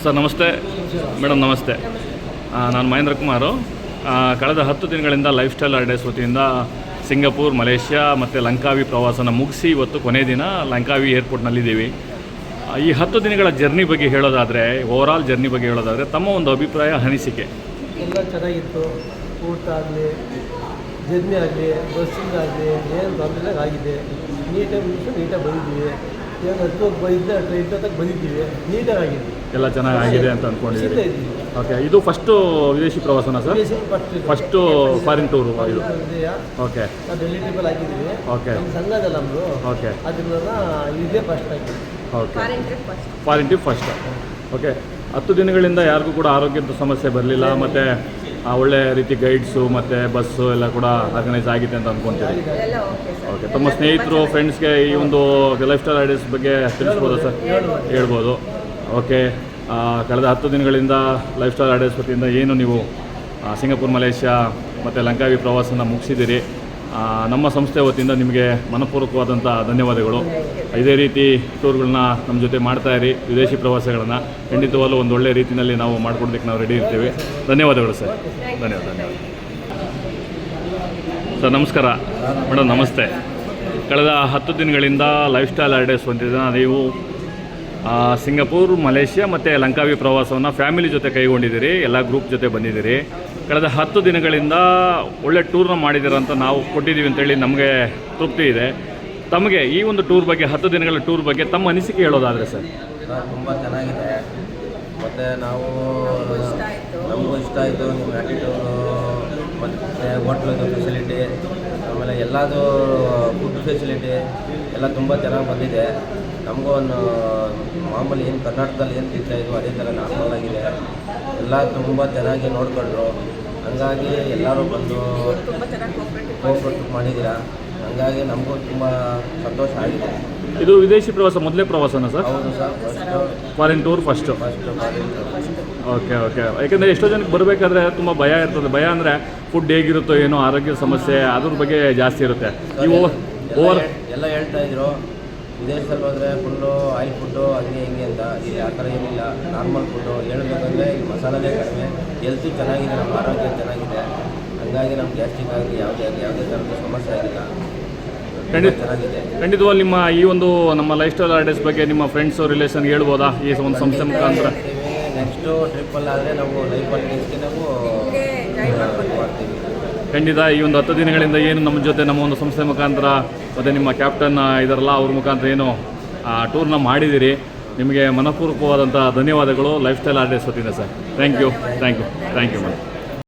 Sir ನಮಸ್ತೆ. Madam ನಮಸ್ತೆ. ನಾನು ಮಹೇಂದ್ರ ಕುಮಾರು. ಕಳೆದ 10 ದಿನಗಳಿಂದ ಲೈಫ್ ಸ್ಟೈಲ್ ಹಾಲಿಡೇಸ್ ವತಿಯಿಂದ ಸಿಂಗಪೂರ್, ಮಲೇಷ್ಯಾ ಮತ್ತು ಲಂಕಾವಿ ಪ್ರವಾಸನ ಮುಗಿಸಿ ಇವತ್ತು ಕೊನೆ ದಿನ ಲಂಕಾವಿ ಏರ್ಪೋರ್ಟ್ನಲ್ಲಿದ್ದೀವಿ. ಈ 10 ದಿನಗಳ ಜರ್ನಿ ಬಗ್ಗೆ ಹೇಳೋದಾದರೆ, ಓವರಾಲ್ ಜರ್ನಿ ಬಗ್ಗೆ ಹೇಳೋದಾದರೆ ತಮ್ಮ ಒಂದು ಅಭಿಪ್ರಾಯ, ಅನಿಸಿಕೆ? ಎಲ್ಲ ಚೆನ್ನಾಗಿತ್ತು. ಊಟ ಆಗಲಿ, ಜರ್ನಿ ಆಗಲಿ, ಬಸ್ಸಿಂಗ್ ಆಗಲಿ ಏನು ತೊಂದರೆ ಆಗಿದೆ. ನೀಟಾಗಿ ಬಂದಿದ್ದೀವಿ. ಏನು 10 ಟ್ರೈನ್ ತನಕ ಬಂದಿದ್ದೀವಿ. ನೀಟಾಗಿದೆ, ಎಲ್ಲ ಚೆನ್ನಾಗಿದೆ ಅಂತ ಅಂದ್ಕೊಂಡಿದ್ದೀವಿ. ಓಕೆ, ಇದು ಫಸ್ಟು ವಿದೇಶಿ ಪ್ರವಾಸನ ಸರ್? ಫಸ್ಟು ಫಾರಿನ್ ಟೂರು ಇದು? ಓಕೆ, ನಾವು ಡೆಲ್ಲಿ ಟ್ರಿಪಲ್ ಹಾಕಿದ್ದೀವಿ. ಓಕೆ, ನಮ್ಮ ಸಂಘದಲ್ಲ ನಮ್ಮದು. ಓಕೆ, ಅದನ್ನ ಇದೇ ಫಸ್ಟ್ ಆಗಿದೆ. Okay, foreign trip first. Okay, 10 ದಿನಗಳಿಂದ ಯಾರಿಗೂ ಕೂಡ ಆರೋಗ್ಯದ ಸಮಸ್ಯೆ ಬರಲಿಲ್ಲ, ಮತ್ತು ಒಳ್ಳೆ ರೀತಿ ಗೈಡ್ಸು ಮತ್ತು ಬಸ್ಸು ಎಲ್ಲ ಕೂಡ ಆರ್ಗನೈಸ್ ಆಗಿದೆ ಅಂತ ಅಂದ್ಕೊತೀವಿ. ಓಕೆ, ತಮ್ಮ ಸ್ನೇಹಿತರು, ಫ್ರೆಂಡ್ಸ್ಗೆ ಈ ಒಂದು ಲೈಫ್ ಸ್ಟೈಲ್ ಹಾಲಿಡೇಸ್ ಬಗ್ಗೆ ತಿಳಿಸ್ಬೋದಾ ಸರ್? ಹೇಳ್ಬೋದು. ಓಕೆ, ಕಳೆದ 10 ದಿನಗಳಿಂದ ಲೈಫ್ ಸ್ಟೈಲ್ ಹಾಲಿಡೇಸ್ ವತಿಯಿಂದ ಏನು ನೀವು ಸಿಂಗಪೂರ್, ಮಲೇಷ್ಯಾ ಮತ್ತು ಲಂಕಾವಿ ಪ್ರವಾಸನ ಮುಗಿಸಿದ್ದೀರಿ. ನಮ್ಮ ಸಂಸ್ಥೆ ವತಿಯಿಂದ ನಿಮಗೆ ಮನಪೂರ್ವಕವಾದಂಥ ಧನ್ಯವಾದಗಳು. ಇದೇ ರೀತಿ ಟೂರ್ಗಳನ್ನ ನಮ್ಮ ಜೊತೆ ಮಾಡ್ತಾಯಿರಿ. ವಿದೇಶಿ ಪ್ರವಾಸಗಳನ್ನು ಖಂಡಿತವಾಗಲೂ ಒಂದು ಒಳ್ಳೆಯ ರೀತಿಯಲ್ಲಿ ನಾವು ಮಾಡ್ಕೊಡೋದಕ್ಕೆ ನಾವು ರೆಡಿ ಇರ್ತೀವಿ. ಧನ್ಯವಾದಗಳು ಸರ್. ಧನ್ಯವಾದ. ಸರ್ ನಮಸ್ಕಾರ. ಮೇಡಮ್ ನಮಸ್ತೆ. ಕಳೆದ 10 ದಿನಗಳಿಂದ ಲೈಫ್ ಸ್ಟೈಲ್ ಹಾಲಿಡೇಸ್ ಹೊಂದಿದ ನೀವು ಸಿಂಗಪೂರ್, ಮಲೇಷ್ಯಾ ಮತ್ತು ಲಂಕಾವಿ ಪ್ರವಾಸವನ್ನು ಫ್ಯಾಮಿಲಿ ಜೊತೆ ಕೈಗೊಂಡಿದ್ದೀರಿ. ಎಲ್ಲ ಗ್ರೂಪ್ ಜೊತೆ ಬಂದಿದ್ದೀರಿ. ಕಳೆದ 10 ದಿನಗಳಿಂದ ಒಳ್ಳೆ ಟೂರ್ನ ಮಾಡಿದ್ದೀರ ಅಂತ ನಾವು ಕೊಟ್ಟಿದ್ದೀವಿ ಅಂತೇಳಿ ನಮಗೆ ತೃಪ್ತಿ ಇದೆ. ತಮಗೆ ಈ ಒಂದು ಟೂರ್ ಬಗ್ಗೆ, 10 ದಿನಗಳ ಟೂರ್ ಬಗ್ಗೆ ತಮ್ಮ ಅನಿಸಿಕೆ ಹೇಳೋದಾದರೆ ಸರ್? ತುಂಬ ಚೆನ್ನಾಗಿದೆ. ಮತ್ತು ನಮಗೂ ಇಷ್ಟ ಆಯಿತು ನಿಮ್ಮ ಆ್ಯಟಿಟ್ಯೂಡು ಮತ್ತು ಹೋಟ್ಲದು ಫೆಸಿಲಿಟಿ, ಆಮೇಲೆ ಎಲ್ಲದು ಫುಡ್ ಫೆಸಿಲಿಟಿ ಎಲ್ಲ ತುಂಬ ಚೆನ್ನಾಗಿ ಬಂದಿದೆ. ನಮಗೂ ಒಂದು ಮಾಮೂಲಿ ಏನು ಕರ್ನಾಟಕದಲ್ಲಿ ಏನು ತಿಂತಾಯಿದ್ವು ಅದೇ ಥರ ನಾರ್ಮಲ್ ಆಗಿದೆ. ಎಲ್ಲ ತುಂಬ ಚೆನ್ನಾಗಿ ನೋಡಿಕೊಂಡ್ರು. ಹಂಗಾಗಿ ಎಲ್ಲರೂ ಬಂದು ಕೋಆಪರೇಟ್ ಮಾಡಿದ್ದೀರಾ. ಹಂಗಾಗಿ ನಮಗೂ ತುಂಬ ಸಂತೋಷ ಆಗಿದೆ. ಇದು ವಿದೇಶಿ ಪ್ರವಾಸ ಮೊದಲೇ ಪ್ರವಾಸನ ಸರ್? ಹೌದು sir, first foreign tour first. Foreign tour. Okay, okay. ಯಾಕೆಂದರೆ ಎಷ್ಟೋ ಜನಕ್ಕೆ ಬರಬೇಕಾದ್ರೆ ತುಂಬ ಭಯ ಇರ್ತದೆ. ಭಯ ಅಂದರೆ ಫುಡ್ ಹೇಗಿರುತ್ತೋ ಏನೋ, ಆರೋಗ್ಯ ಸಮಸ್ಯೆ ಅದ್ರ ಬಗ್ಗೆ ಜಾಸ್ತಿ ಇರುತ್ತೆ. ಈ ಓವರ್ ಎಲ್ಲ ಹೇಳ್ತಾಯಿದ್ರು ವಿದೇಶದಲ್ಲಿ ಹೋದರೆ ಫುಲ್ಲು ಆಯಿಲ್ ಫುಡ್ಡು ಹಂಗೆ ಹಿಂಗೆ ಅಂತ. ಇಲ್ಲಿ ಆ ಥರ ಏನಿಲ್ಲ, ನಾರ್ಮಲ್ ಫುಡ್ಡು. ಹೇಳ್ಬೇಕಂದ್ರೆ ಇಲ್ಲಿ ಮಸಾಲನೇ ಕಡಿಮೆ, ಹೆಲ್ತು ಚೆನ್ನಾಗಿದೆ, ನಮ್ಮ ಆರೋಗ್ಯ ಚೆನ್ನಾಗಿದೆ. ಹಂಗಾಗಿ ನಮ್ಮ ಗ್ಯಾಸ್ಟ್ರಿಕ್ ಆಗಿ ಯಾವುದೇ ಥರದ ಸಮಸ್ಯೆ ಆಗಿಲ್ಲ. ಚೆನ್ನಾಗಿದೆ. ಖಂಡಿತವಾಗಿ ನಿಮ್ಮ ಈ ಒಂದು ನಮ್ಮ ಲೈಫ್ ಸ್ಟೈಲ್ ಹಾಲಿಡೇಸ್ ಬಗ್ಗೆ ನಿಮ್ಮ ಫ್ರೆಂಡ್ಸು, ರಿಲೇಷನ್ ಹೇಳ್ಬೋದಾ ಈ ಒಂದು ಸಂಸ್ಥೆ ಮುಖಾಂತರ? ನೆಕ್ಸ್ಟು ಟ್ರಿಪ್ಪಲ್ಲಾದರೆ ನಾವು ಲೈಫ್ ಹಾಲಿಡೇಸ್ಗೆ ನಾವು ಮಾಡ್ತೀವಿ. ಖಂಡಿತ ಈ ಒಂದು 10 ದಿನಗಳಿಂದ ಏನು ನಮ್ಮ ಜೊತೆ ನಮ್ಮ ಒಂದು ಸಂಸ್ಥೆ ಮುಖಾಂತರ ಮತ್ತು ನಿಮ್ಮ ಕ್ಯಾಪ್ಟನ್ ಇದಾರಲ್ಲ ಅವ್ರ ಮುಖಾಂತರ ಏನು ಟೂರ್ನ ಮಾಡಿದ್ದೀರಿ, ನಿಮಗೆ ಮನಪೂರ್ವಕವಾದಂಥ ಧನ್ಯವಾದಗಳು ಲೈಫ್ ಸ್ಟೈಲ್ ಹಾಲಿಡೇಸ್ ವತಿಯಿಂದ ಸರ್. Thank you madam.